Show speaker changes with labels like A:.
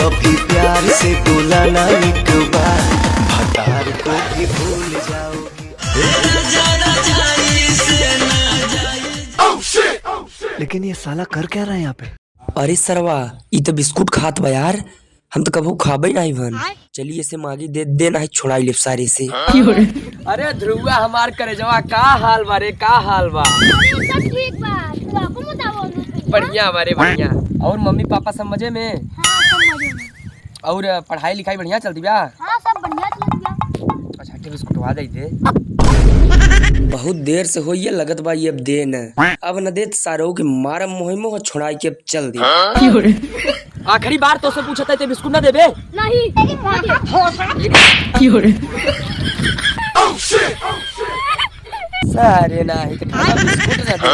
A: कभी प्यार से बोला ना एक बार, भतार को भी भूल जाओगी। लेकिन ये साला कर क्या रहा है यहाँ पे?
B: अरे सरवा ये तो बिस्कुट खात बा यार, हम तो कबू खाबे नहीं भन। चलिए इसे मागी दे देना है, छोड़ाई लिप सारे से।
C: अरे ध्रुवा हमार करे जवा का हाल बा रे, का हाल बा?
D: सब ठीक बा, तू आपको बताओ।
C: बढ़िया बारे बढ़िया। और मम्मी पापा सब मजे में?
D: हाँ सब मजे में।
C: और पढ़ाई लिखाई बढ़िया चलती बा?
D: हाँ सब बढ़िया चल गया।
C: अच्छा के बिस्कुट वा दे दे।
B: बहुत देर से होइए लगत बा ये अब दे न, अब न देत सारो के मारम मोहिमो हो छोड़ाई के अब चल दे।
C: आखिरी बार तो से पूछा था ते बिस्कुट ना देबे?
D: नहीं
C: सारे नाही तो खाना बिस्कुट ना दे।